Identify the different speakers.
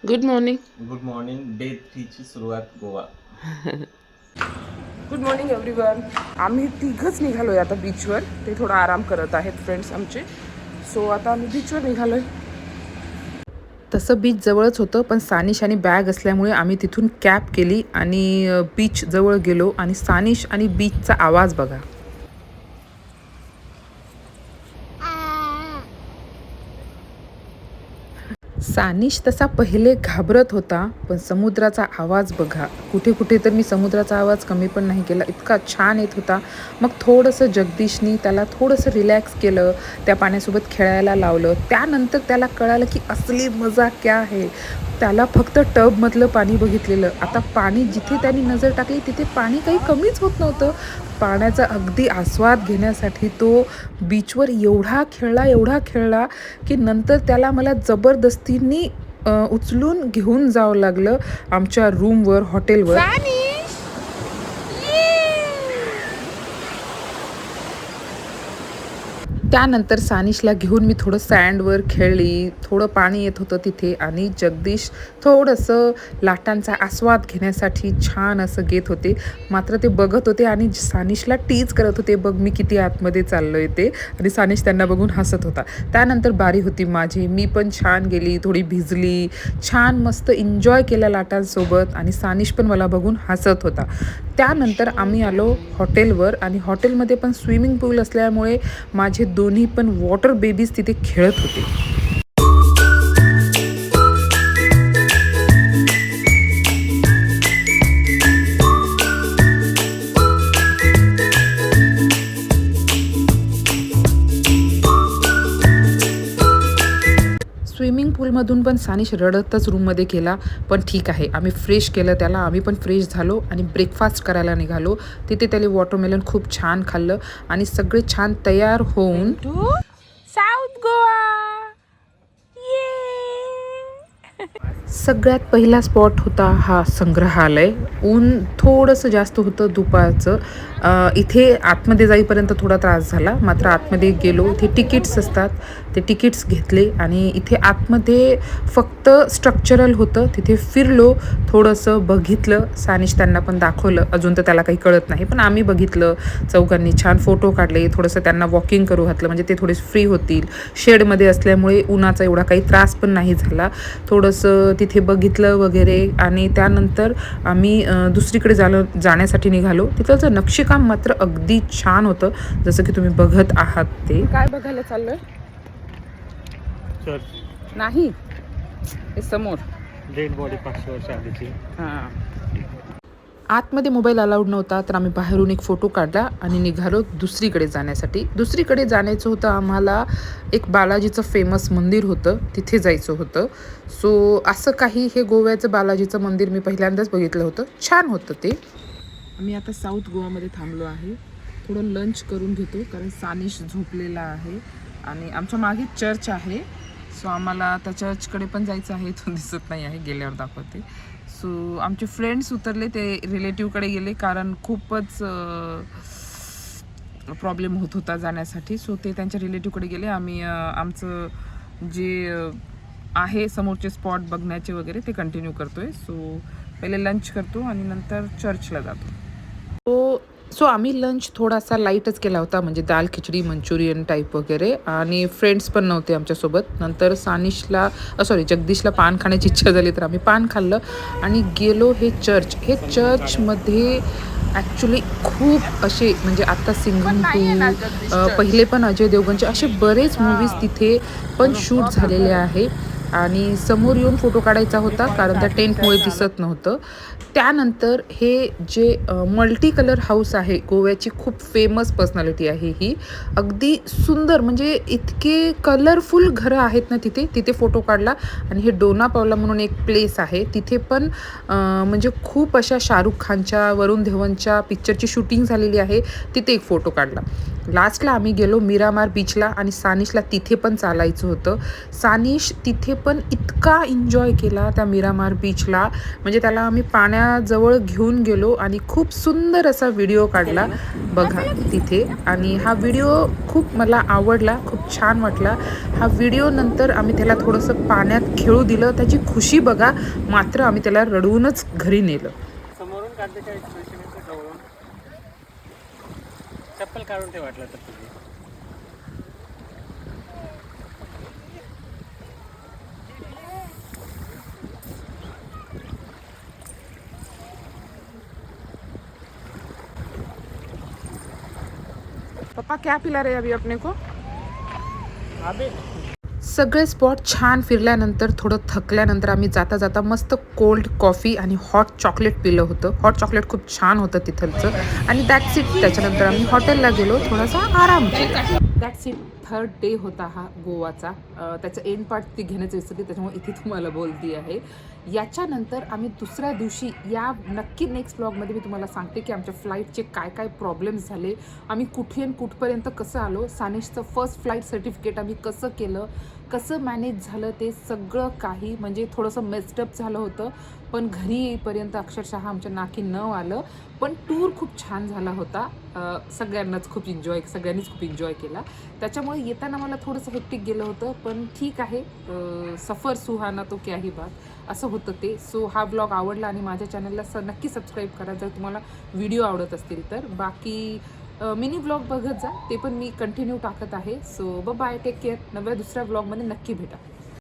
Speaker 1: Good morning.
Speaker 2: Good morning. Day 3ची सुरुवात Goa.
Speaker 1: Good morning everyone. आम्ही तिघच निघालोय आता बीचवर. ते थोडा आराम करत आहेत फ्रेंड्स आमचे. सो आता आम्ही बीचवर निघालोय.
Speaker 3: तसं बीच जवळच होतं, पण सानिश आणि बॅग असल्यामुळे आम्ही तिथून कॅब केली आणि बीच जवळ गेलो. आणि सानिश आणि बीचचा आवाज बघा. सानिश तसा पहिले घाबरत होता, पण समुद्राचा आवाज बघा. कुठे कुठे तर मी समुद्राचा आवाज कमी पण नाही केला, इतका छान येत होता. मग थोडंसं जगदीशनी त्याला थोडंसं रिलॅक्स केलं, त्या पाण्यासोबत खेळायला लावलं. त्यानंतर त्याला कळालं की असली मजा क्या आहे. त्याला फक्त टबमधलं पाणी बघितलेलं. आता पाणी जिथे त्यांनी नजर टाकली तिथे पाणी काही कमीच होत नव्हतं. पाण्याचा अगदी आस्वाद घेण्यासाठी तो बीचवर एवढा खेळला की नंतर त्याला मला जबरदस्तीने उचलून घेऊन जावं लागलं आमच्या रूमवर, हॉटेलवर. त्यानंतर सानिशला घेऊन मी थोडं सँडवर खेळली. थोडं पाणी येत होतं तिथे आणि जगदीश थोडंसं लाटांचा आस्वाद घेण्यासाठी छान असं घेत होते. मात्र ते बघत होते आणि सानिशला टीज करत होते, बघ मी किती आतमध्ये चाललोय ते. आणि सानिश त्यांना बघून हसत होता. त्यानंतर बारी होती माझी. मी पण छान गेली, थोडी भिजली, छान मस्त एन्जॉय केला लाटांसोबत. आणि सानिश पण मला बघून हसत होता. त्यानंतर आम्ही आलो हॉटेलवर आणि हॉटेलमध्ये पण स्विमिंग पूल असल्यामुळे माझे दोन्ही पण वॉटर बेबीज तिथे खेळत होते. स्विमिंग पूलमधून पण सानिश रडतच रूममध्ये गेला. पण ठीक आहे, आम्ही फ्रेश केलं त्याला. आम्ही पण फ्रेश झालो आणि ब्रेकफास्ट करायला निघालो. तिथे त्याने वॉटरमेलन खूप छान खाल्लं आणि सगळे छान तयार होऊन
Speaker 1: साऊथ गोवा.
Speaker 3: सगळ्यात पहिला स्पॉट होता हा संग्रहालय. ऊन थोडंसं जास्त होतं दुपारचं. इथे आतमध्ये जाईपर्यंत थोडा त्रास झाला. मात्र आतमध्ये गेलो, इथे तिकीट्स असतात, ते तिकीट्स घेतले आणि इथे आतमध्ये फक्त स्ट्रक्चरल होतं. तिथे फिरलो, थोडंसं बघितलं. सानिश त्यांना पण दाखवलं. अजून तर त्याला काही कळत नाही, पण आम्ही बघितलं. चौघांनी छान फोटो काढले. थोडंसं त्यांना वॉकिंग करू घातलं, म्हणजे ते थोडे फ्री होतील. शेडमध्ये असल्यामुळे उन्हाचा एवढा काही त्रास पण नाही झाला. थोडंसं तिथे बघितलं वगैरे आणि त्यानंतर आम्ही दुसरीकडे जाण्यासाठी निघालो. तिथलं नक्षीकाम मात्र अगदी छान होतं, जसं की तुम्ही बघत आहात ते.
Speaker 1: काय बघायला चाललोय?
Speaker 4: चर्च
Speaker 1: नाही, हे समोर.
Speaker 4: डेड बॉडी 500 वर्ष आधीची.
Speaker 1: हां.
Speaker 3: आतमध्ये मोबाईल अलाउड नव्हता, तर आम्ही बाहेरून एक फोटो काढला आणि निघालो दुसरीकडे जाण्यासाठी. दुसरीकडे जाण्याचं होतं आम्हाला. एक बालाजीचं फेमस मंदिर होतं, तिथे जायचं होतं. सो असं काही हे गोव्याचं बालाजीचं मंदिर मी पहिल्यांदाच बघितलं होतं. छान होतं ते.
Speaker 1: आम्ही आता साऊथ गोवामध्ये थांबलो आहे. थोडं लंच करून घेतो, कारण सानिश झोपलेला आहे आणि आमच्या मागे चर्च आहे. सो आम्हाला आता चर्चकडे पण जायचं आहे. तो दिसत नाही आहे, गेल्यावर दाखवते. सो आमचे फ्रेंड्स उतरले, ते रिलेटिव्हकडे गेले, कारण खूपच प्रॉब्लेम होत होता जाण्यासाठी. सो ते त्यांच्या रिलेटिव्हकडे गेले. आम्ही आमचं जे आहे समोरचे स्पॉट बघण्याचे वगैरे ते कंटिन्यू करतोय. सो पहिले लंच करतो आणि नंतर चर्चला जातो.
Speaker 3: सो आम्ही लंच थोडासा लाईटच केला होता, म्हणजे दाल खिचडी, मंचुरियन टाईप वगैरे. आणि फ्रेंड्स पण नव्हते आमच्यासोबत. नंतर जगदीशला पान खाण्याची इच्छा झाली, तर आम्ही पान खाल्लं आणि गेलो हे चर्चमध्ये. ॲक्च्युली खूप असे, म्हणजे आता सिंघम 2, पहिले पण अजय देवगणचे असे बरेच मूवीज तिथे पण शूट झालेले आहे. आणि समोर येऊन फोटो काढायचा होता, कारण त्या टेंटमुळे दिसत नव्हतं. त्यानंतर हे जे मल्टी कलर हाऊस आहे, गोव्याची खूप फेमस पर्सनॅलिटी आहे ही. अगदी सुंदर, म्हणजे इतके कलरफुल घरं आहेत ना तिथे फोटो काढला. आणि हे डोना पावला म्हणून एक प्लेस आहे, तिथे पण म्हणजे खूप अशा शाहरुख खानच्या, वरुण धवनच्या पिक्चरची शूटिंग झालेली आहे. तिथे एक फोटो काढला. लास्टला आम्ही गेलो मिरामार बीचला आणि सानिशला तिथे पण चालायचं होतं. सानिश तिथे पण इतका एन्जॉय केला त्या मिरामार बीचला, म्हणजे त्याला आम्ही पाण्याजवळ घेऊन गेलो आणि खूप सुंदर असा व्हिडिओ काढला बघा तिथे. आणि हा व्हिडिओ खूप मला आवडला, खूप छान वाटला. हा व्हिडिओ नंतर आम्ही त्याला थोडंसं पाण्यात खेळू दिलं. त्याची खुशी बघा, मात्र आम्ही त्याला रडवूनच घरी नेलं.
Speaker 4: समोरून काढते काय एक्सप्रेशन येतं जवळून चप्पल काढून ते वाटलं तर तुझी.
Speaker 1: पप्पा क्या पिला रहे अभी अपने को?
Speaker 4: अबे
Speaker 3: सगळे स्पॉट छान फिरल्यानंतर थोडं थकल्यानंतर आम्ही जाता जाता मस्त कोल्ड कॉफी आणि हॉट चॉकलेट पिलं होतं. हॉट चॉकलेट खूप छान होतं तिथलचं. आणि दॅट्स इट. त्याच्यानंतर आम्ही हॉटेलला गेलो, थोडासा आराम केला. That's it. थर्ड डे होता हा गोवाचा. त्याचं एंड पार्ट ती घेण्याचं विसरली, त्याच्यामुळे इथे तुम्हाला बोलती आहे. याच्यानंतर आम्ही दुसऱ्या दिवशी या नक्की नेक्स्ट ब्लॉगमध्ये मी तुम्हाला सांगते की आमच्या फ्लाईटचे काय काय प्रॉब्लेम्स झाले, आम्ही कुठे आणि कुठपर्यंत कसं आलो, सानिशचं फर्स्ट फ्लाईट सर्टिफिकेट आम्ही कसं केलं, कसं मॅनेज झालं, ते सगळं काही म्हणजे थोडंसं मेस्डअप झालं होतं. पण घरी येईपर्यंत अक्षरशः आमच्या नाकी न आलं. पण टूर खूप छान झाला होता. सगळ्यांनीच खूप एन्जॉय केला. त्याच्यामुळे येताना मला थोडंसं हेक्टिक गेलं होतं, पण ठीक आहे. सफर सुहाना तो क्या ही बात, असं होतं ते. सो हा ब्लॉग आवडला आणि माझ्या चॅनलला नक्की सबस्क्राईब करा जर तुम्हाला व्हिडिओ आवडत असतील तर. बाकी मिनी ब्लॉग बघत जा, ते पण मी कंटिन्यू टाकत आहे. So bye, take care. नव्या दुसऱ्या ब्लॉगमध्ये नक्की भेटा.